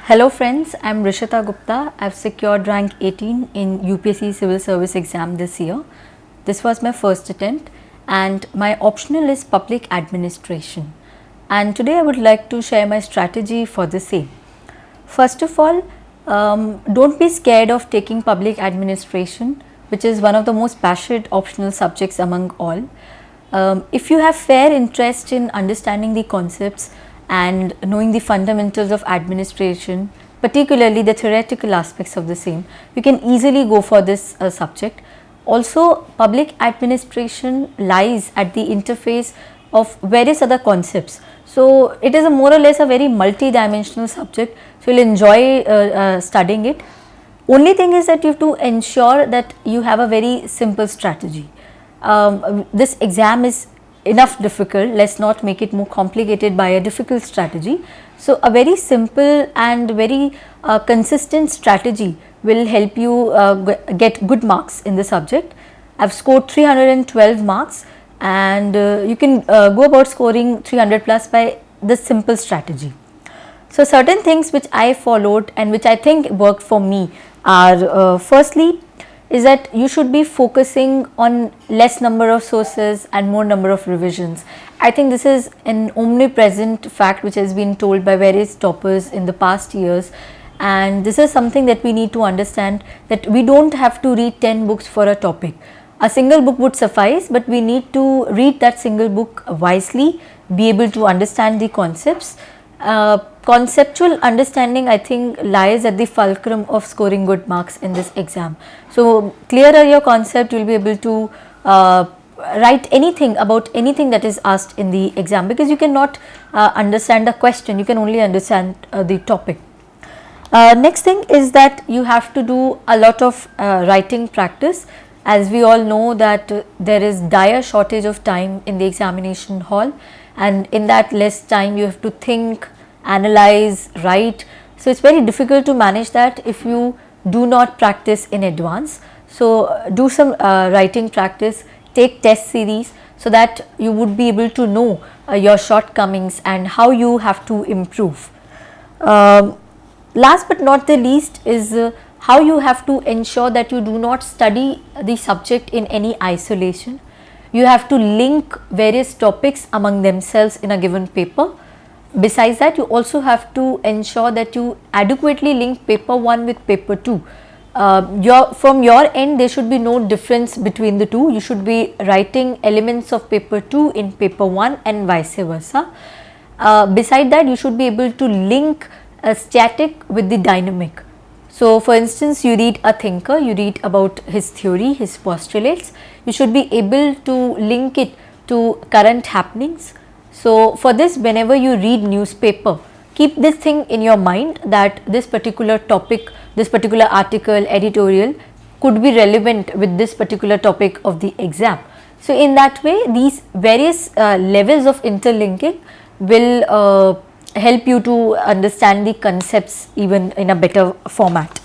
Hello friends, I am Rishita Gupta. I have secured rank 18 in UPSC Civil Service exam this year. This was my first attempt and my optional is public administration. And today I would like to share my strategy for the same. First of all, don't be scared of taking public administration, which is one of the most passionate optional subjects among all. If you have fair interest in understanding the concepts and knowing the fundamentals of administration, particularly the theoretical aspects of the same, you can easily go for this subject. Also, public administration lies at the interface of various other concepts. So, it is a more or less a very multi-dimensional subject, so you will enjoy studying it. Only thing is that you have to ensure that you have a very simple strategy. This exam is enough difficult, let's not make it more complicated by a difficult strategy. So, a very simple and very consistent strategy will help you get good marks in the subject. I have scored 312 marks and you can go about scoring 300 plus by this simple strategy. So, certain things which I followed and which I think worked for me are firstly is that you should be focusing on less number of sources and more number of revisions. I think this is an omnipresent fact which has been told by various toppers in the past years, and this is something that we need to understand, that we don't have to read 10 books for a topic. A single book would suffice, but we need to read that single book wisely, be able to understand the concepts. Conceptual understanding, I think, lies at the fulcrum of scoring good marks in this exam. So, clearer your concept, you will be able to write anything about anything that is asked in the exam, because you cannot understand the question, you can only understand the topic. Next thing is that you have to do a lot of writing practice. As we all know that there is dire shortage of time in the examination hall, and in that less time you have to think, analyze, write. So, it is very difficult to manage that if you do not practice in advance. So, do some writing practice, take test series, so that you would be able to know your shortcomings and how you have to improve. Last but not the least is how you have to ensure that you do not study the subject in any isolation. You have to link various topics among themselves in a given paper. Besides that, you also have to ensure that you adequately link paper 1 with paper 2. From your end, there should be no difference between the two. You should be writing elements of paper 2 in paper 1 and vice versa. Beside that, you should be able to link a static with the dynamic. So, for instance, you read a thinker, you read about his theory, his postulates, you should be able to link it to current happenings. So, for this, whenever you read newspaper, keep this thing in your mind that this particular topic, this particular article, editorial could be relevant with this particular topic of the exam. So, in that way, these various levels of interlinking will help you to understand the concepts even in a better format.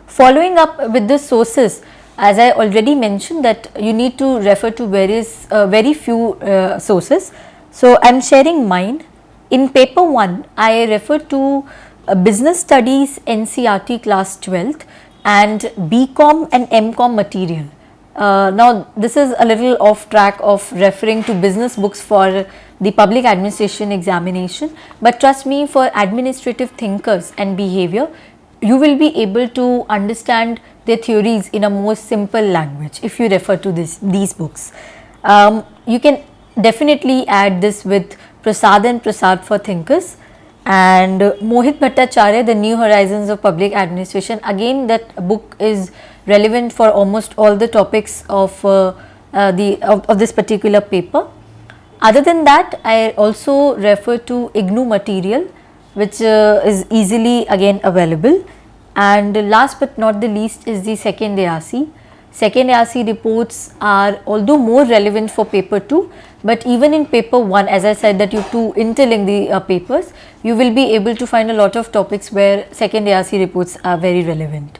Following up with the sources, as I already mentioned that you need to refer to very few sources. So, I am sharing mine. In paper 1, I refer to business studies NCERT class 12th and BCom and MCom material. Now, this is a little off track of referring to business books for the public administration examination, but trust me, for administrative thinkers and behavior, you will be able to understand their theories in a more simple language if you refer to these books. You can definitely add this with Prasad and Prasad for thinkers, and Mohit Bhattacharya, The New Horizons of Public Administration. Again, that book is relevant for almost all the topics of this particular paper. Other than that, I also refer to IGNOU material, which is easily again available. And last but not the least is the second ARC. Second ARC reports are although more relevant for paper 2, but even in paper 1, as I said that you have to interlink the papers, you will be able to find a lot of topics where second ARC reports are very relevant.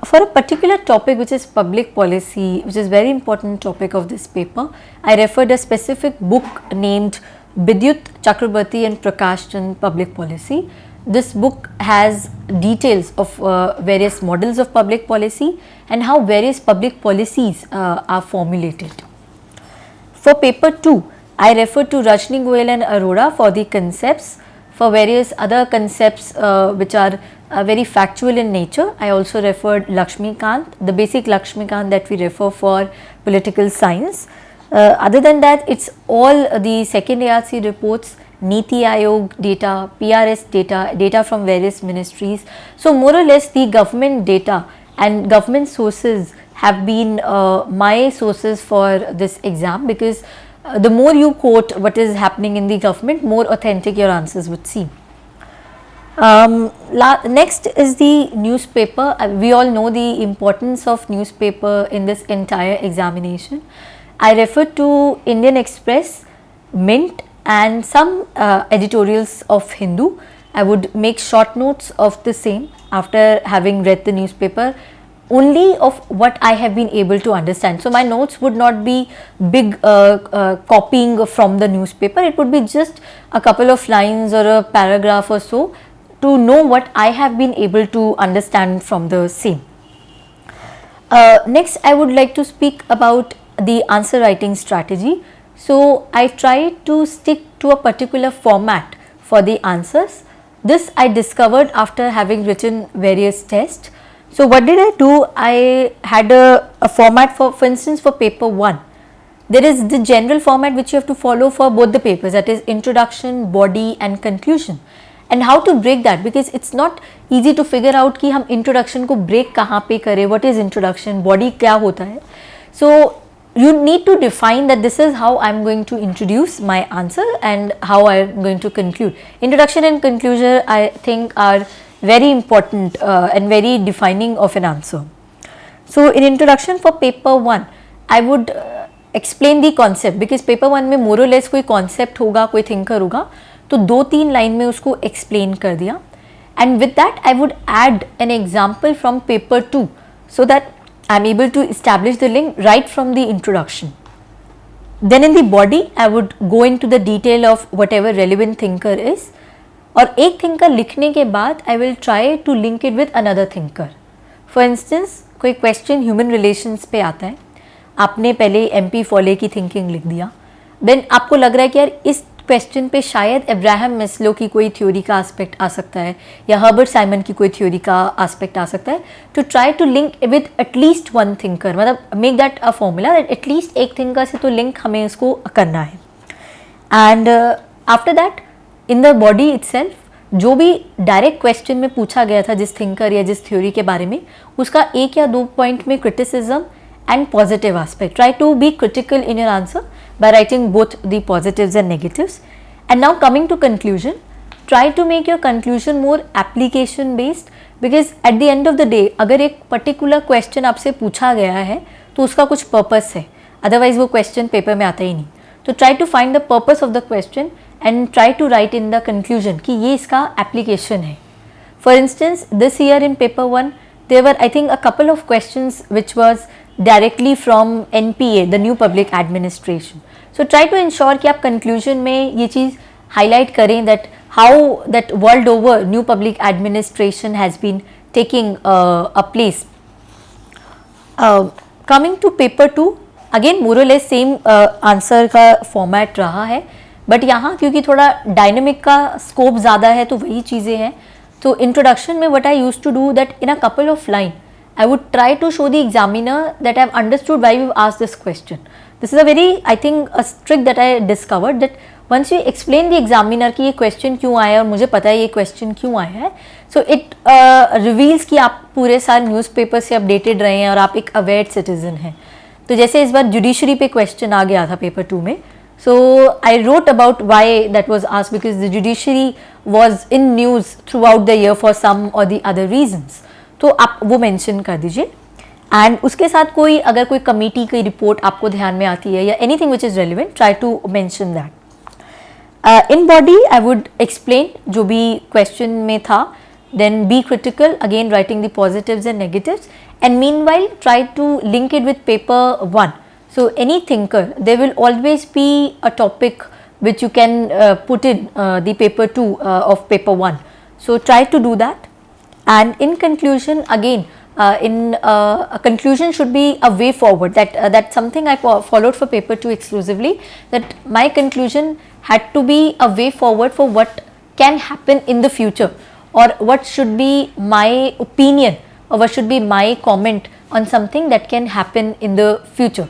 For a particular topic which is public policy, which is very important topic of this paper, I referred a specific book named Bidyut Chakrabarti and Prakash Chand Public Policy. this book has details of various models of public policy and how various public policies are formulated. For paper 2, I refer to Rajni Goyal and Arora for the concepts. For various other concepts which are very factual in nature, I also referred Lakshmikant, the basic Lakshmikant that we refer for political science. Other than that, it's all the second ARC reports, Niti Aayog data, PRS data, data from various ministries. So more or less the government data and government sources have been my sources for this exam, because the more you quote what is happening in the government, more authentic your answers would seem. Next is the newspaper. We all know the importance of newspaper in this entire examination. I refer to Indian Express, Mint and some editorials of Hindu. I would make short notes of the same after having read the newspaper, only of what I have been able to understand. So my notes would not be big copying from the newspaper. It would be just a couple of lines or a paragraph or so to know what I have been able to understand from the same. Next, I would like to speak about the answer writing strategy. So I tried to stick to a particular format for the answers. This I discovered after having written various tests. So what did I do? I had a format for instance for paper 1. There is the general format which you have to follow for both the papers, that is introduction, body and conclusion. And how to break that, because it's not easy to figure out कि हम introduction को break कहाँ पे करें, what is introduction, body क्या होता है. So you need to define that this is how I am going to introduce my answer and how I am going to conclude. Introduction and conclusion I think are very important and very defining of an answer. So in introduction for paper 1, I would explain the concept, because paper 1 में more or less कोई concept होगा, कोई thinker होगा, तो 2-3 line में उसको explain कर दिया. And with that I would add an example from paper 2 so that I am able to establish the link right from the introduction. Then in the body I would go into the detail of whatever relevant thinker is, और एक thinker लिखने के बाद I will try to link it with another thinker. For instance, कोई question human relations पे आता है, आपने पहले MP फॉले की thinking लिख दिया, then आपको लग रहा है कि यार इस क्वेश्चन पे शायद अब्राहम मैस्लो की कोई थ्योरी का एस्पेक्ट आ सकता है या हर्बर्ट साइमन की कोई थ्योरी का एस्पेक्ट आ सकता है, to try to link with at least one thinker, मतलब make that a formula that at least एक थिंकर से तो लिंक हमें इसको करना है. And after that in the body itself जो भी डायरेक्ट क्वेश्चन में पूछा गया था जिस थिंकर या जिस थ्योरी के बारे में, उसका 1 या 2 पॉइंट में criticism and positive aspect. Try to be critical in your answer by writing both the positives and negatives. And now coming to conclusion, try to make your conclusion more application based, because at the end of the day अगर एक particular question आपसे पूछा गया है तो उसका कुछ purpose है, otherwise वो question paper में आता ही नहीं. तो try to find the purpose of the question and try to write in the conclusion कि ये इसका application है. For instance, this year in paper 1 there were I think a couple of questions which was directly from NPA, the new public administration. So try to ensure कि आप conclusion में ये चीज़ highlight करें that how that world over new public administration has been taking a place. Coming to paper 2, again more or less same answer का format रहा है, but यहाँ क्योंकि थोड़ा dynamic का scope ज़्यादा है तो वही चीज़ें हैं. तो introduction में what I used to do that in a couple of line I would try to show the examiner that I have understood why we've asked this question. This is a very, I think, a trick that I discovered, that once you explain the examiner कि ये question क्यों आया और मुझे पता है ये question क्यों आया है, so it reveals कि आप पूरे साल newspaper से updated रहे हैं और आप एक aware citizen हैं. तो जैसे इस बार judiciary पे question आ गया था paper 2 में, so I wrote about why that was asked, because the judiciary was in news throughout the year for some or the other reasons. तो आप वो मेंशन कर दीजिए. एंड उसके साथ कोई अगर कोई कमेटी की रिपोर्ट आपको ध्यान में आती है या anything which is relevant, try to mention that. In body I would explain जो भी क्वेश्चन में था, then be critical, again writing the positives and negatives, and meanwhile try to link it with paper 1. So any thinker there will always be a topic which you can put in the paper 2 of paper 1. So try to do that. And in conclusion, again, a conclusion should be a way forward. That's something I followed for paper 2 exclusively, that my conclusion had to be a way forward for what can happen in the future, or what should be my opinion, or what should be my comment on something that can happen in the future.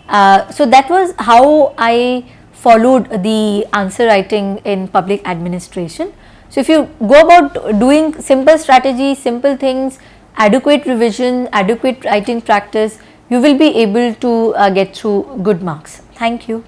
So that was how I followed the answer writing in public administration. So if you go about doing simple strategies, simple things, adequate revision, adequate writing practice, you will be able to get through good marks. Thank you.